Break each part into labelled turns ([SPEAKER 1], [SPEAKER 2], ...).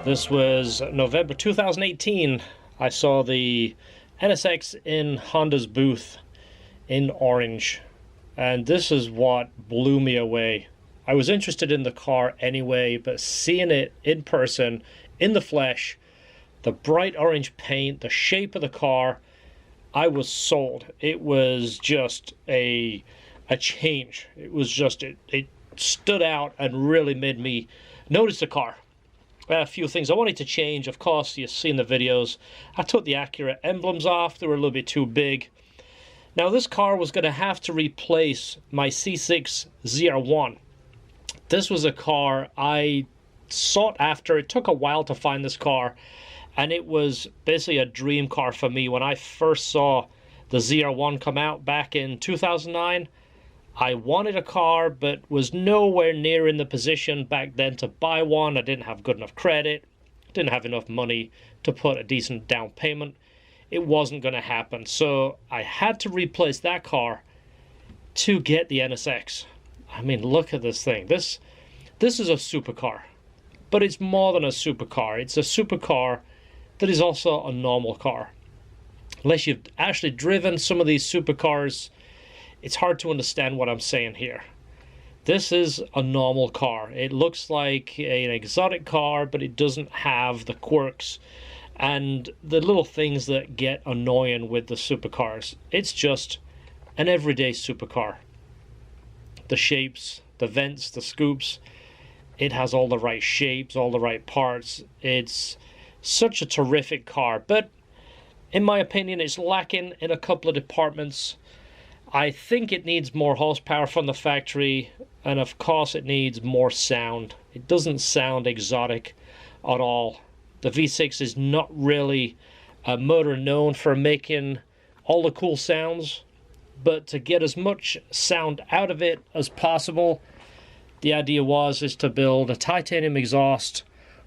[SPEAKER 1] This was November 2018. I saw the NSX in Honda's booth in orange, and this is what blew me away. I was interested in the car anyway, but seeing it in person, in the flesh, the bright orange paint, the shape of the car, I was sold. It was just a change. It was just, it stood out and really made me notice the car. A few things I wanted to change. Of course, you've seen the videos. I took the Acura emblems off. They were a little bit too big. Now, this car was going to have to replace my C6 ZR1. This was a car I sought after. It took a while to find this car, and it was basically a dream car for me. When I first saw the ZR1 come out back in 2009, I wanted a car, but was nowhere near in the position back then to buy one. I didn't have good enough credit, didn't have enough money to put a decent down payment. It wasn't going to happen. So I had to replace that car to get the NSX. I mean, look at this thing. This is a supercar, but it's more than a supercar. It's a supercar that is also a normal car. Unless you've actually driven some of these supercars, it's hard to understand what I'm saying here. This is a normal car. It looks like an exotic car, but it doesn't have the quirks and the little things that get annoying with the supercars. It's just an everyday supercar. The shapes, the vents, the scoops, it has all the right shapes, all the right parts. It's such a terrific car, but in my opinion, it's lacking in a couple of departments. I think it needs more horsepower from the factory, and of course it needs more sound. It doesn't sound exotic at all. The V6 is not really a motor known for making all the cool sounds, but to get as much sound out of it as possible, the idea is to build a titanium exhaust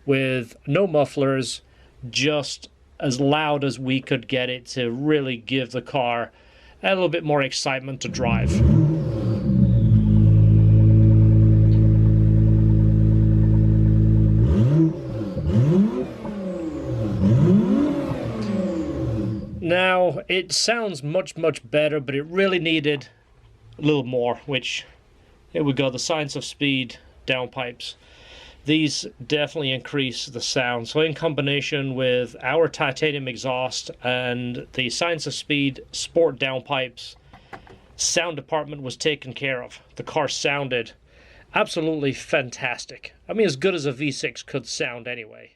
[SPEAKER 1] with no mufflers, just as loud as we could get it to really give the car a little bit more excitement to drive. Now, it sounds much better, but it really needed a little more, which, here we go, the Science of Speed downpipes. These definitely increase the sound. So in combination with our titanium exhaust and the Science of Speed sport downpipes, sound department was taken care of. The car sounded absolutely fantastic. I mean, as good as a V6 could sound anyway.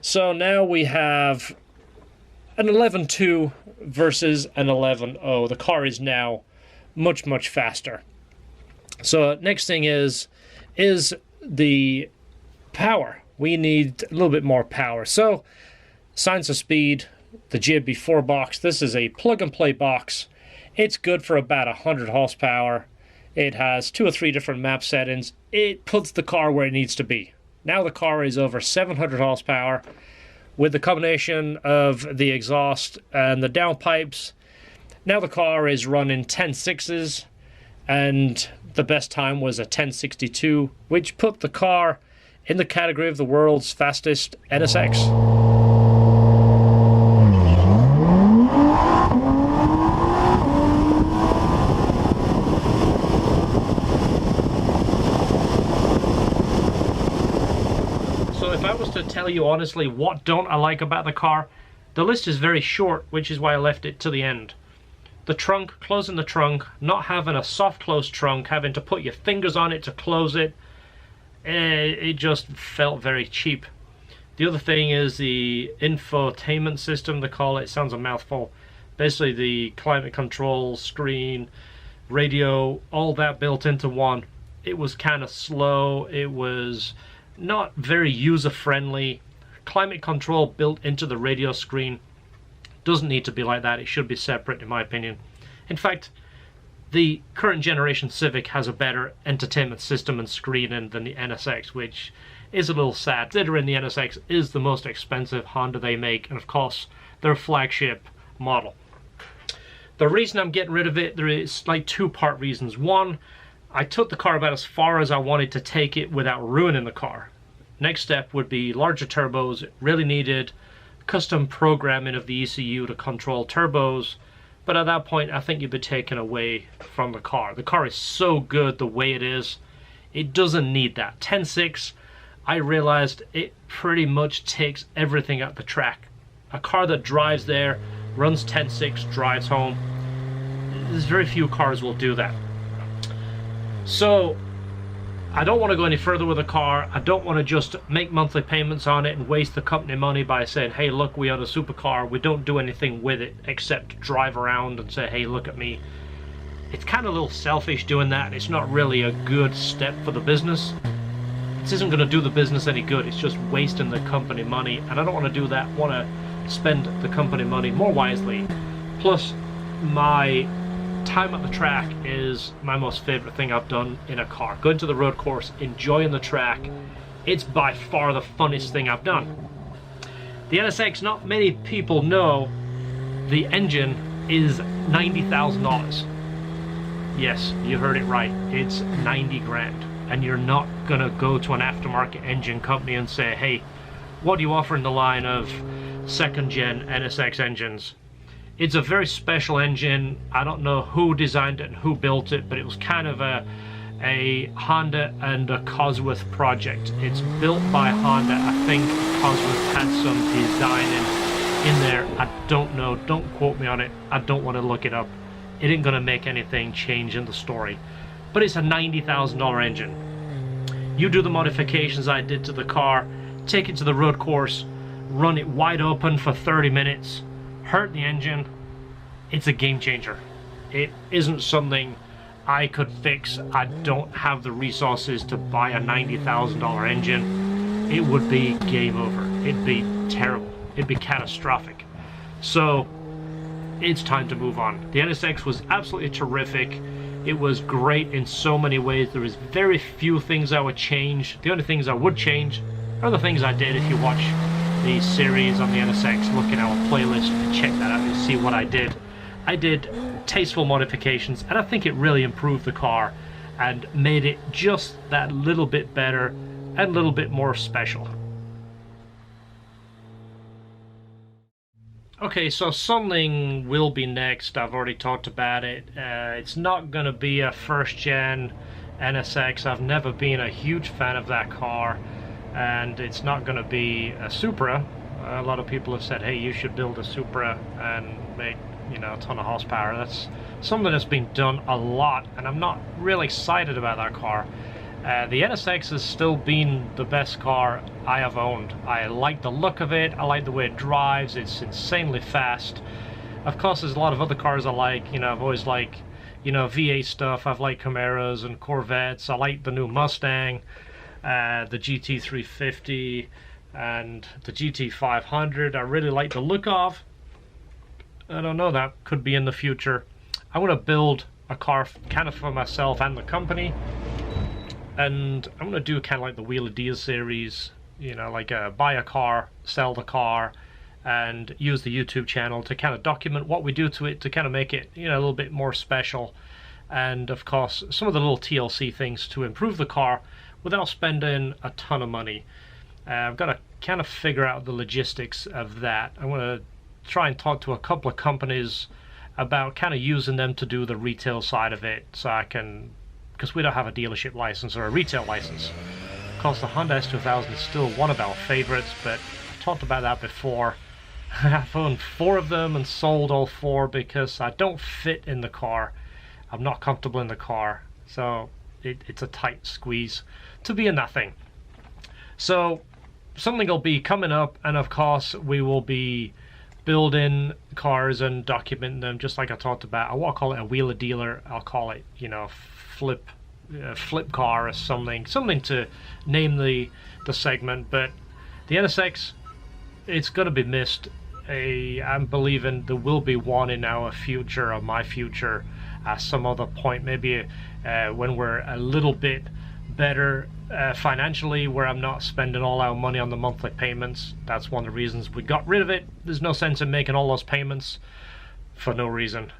[SPEAKER 1] So now we have an 11.2 versus an 11.0. The car is now much faster. So next thing is the power. We need a little bit more power. So Science of Speed, the JB4 box. This is a plug-and-play box. It's good for about 100 horsepower. It has 2 or 3 different map settings. It puts the car where it needs to be. Now the car is over 700 horsepower. With the combination of the exhaust and the downpipes, now the car is running 10.6s, and the best time was a 10.62, which put the car in the category of the world's fastest NSX. To tell you honestly what don't I like about the car, the list is very short, which is why I left it to the end. The trunk, closing the trunk, not having a soft close trunk, having to put your fingers on it to close it, it just felt very cheap. The other thing is the infotainment system, they call it. Sounds a mouthful. Basically the climate control, screen, radio, all that built into one. It was kind of slow. It was not very user-friendly. Climate control built into the radio screen doesn't need to be like that. It should be separate, in my opinion. In fact, the current generation Civic has a better entertainment system and screening than the NSX, which is a little sad, considering the NSX is the most expensive Honda they make, and of course their flagship model. The reason I'm getting rid of it, there is like two-part reasons. One, I took the car about as far as I wanted to take it without ruining the car. Next step would be larger turbos. It really needed custom programming of the ECU to control turbos, but at that point I think you'd be taken away from the car. The car is so good the way it is, it doesn't need that. 10.6, I realized it pretty much takes everything at the track. A car that drives there, runs 10.6, drives home. There's very few cars will do that. So I don't want to go any further with the car. I don't want to just make monthly payments on it and waste the company money by saying, hey, look, we own a supercar. We don't do anything with it except drive around and say, hey, look at me. It's kind of a little selfish doing that, and it's not really a good step for the business. This isn't going to do the business any good. It's just wasting the company money, and I don't want to do that. I want to spend the company money more wisely. Plus, my time at the track is my most favorite thing I've done in a car. Going to the road course, enjoying the track, it's by far the funnest thing I've done. The NSX, not many people know, the engine is $90,000. Yes, you heard it right, it's 90 grand. And you're not gonna go to an aftermarket engine company and say, hey, what do you offer in the line of second gen NSX engines? It's a very special engine. I don't know who designed it and who built it, but it was kind of a Honda and a Cosworth project. It's built by Honda. I think Cosworth had some design in there. I don't know. Don't quote me on it. I don't want to look it up. It ain't gonna make anything change in the story. But it's a $90,000 engine. You do the modifications I did to the car, take it to the road course, run it wide open for 30 minutes, hurt the engine. It's a game changer. It isn't something I could fix. I don't have the resources to buy a $90,000 engine. It would be game over. It'd be terrible. It'd be catastrophic. So it's time to move on. The NSX was absolutely terrific. It was great in so many ways. There was very few things I would change. The only things I would change are the things I did. If you watch the series on the NSX, look at our playlist and check that out and see what I did. I did tasteful modifications, and I think it really improved the car and made it just that little bit better and a little bit more special. Okay, so something will be next. I've already talked about it. It's not going to be a first-gen NSX. I've never been a huge fan of that car, and it's not going to be a Supra. A lot of people have said, hey, you should build a Supra and make, you know, a ton of horsepower. That's something that's been done a lot, and I'm not really excited about that car. The NSX has still been the best car I have owned. I like the look of it, I like the way it drives, it's insanely fast. Of course, there's a lot of other cars I like. You know, I've always liked, you know, V8 stuff. I've liked Camaros and Corvettes. I like the new Mustang, the GT350 and the GT500. I really like the look of. I don't know, that could be in the future. I want to build a car kind of for myself and the company. And I'm going to do kind of like the Wheel of Deal series, you know, like buy a car, sell the car, and use the YouTube channel to kind of document what we do to it to kind of make it, you know, a little bit more special. And of course, some of the little TLC things to improve the car without spending a ton of money. I've got to kind of figure out the logistics of that. I want to try and talk to a couple of companies about kind of using them to do the retail side of it, so I can, because we don't have a dealership license or a retail license. Of course, the Honda S2000 is still one of our favorites, but I've talked about that before. I've owned 4 of them and sold all 4 because I don't fit in the car. I'm not comfortable in the car, so it's a tight squeeze to be in that thing. So something will be coming up, and of course we will be building cars and documenting them, just like I talked about. I won't call it a wheeler dealer. I'll call it, you know, flip car or something to name the segment. But the NSX, it's going to be missed. I'm believing there will be one in our future, or my future, at some other point, maybe when we're a little bit better financially, where I'm not spending all our money on the monthly payments. That's one of the reasons we got rid of it. There's no sense in making all those payments for no reason.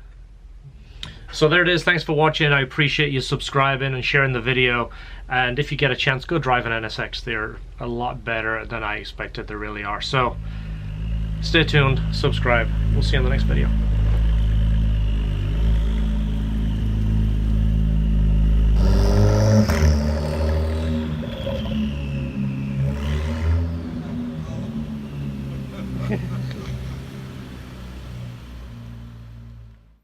[SPEAKER 1] So there it is. Thanks for watching. I appreciate you subscribing and sharing the video. And if you get a chance, go drive an NSX. They're a lot better than I expected. They really are. So stay tuned, subscribe. We'll see you in the next video.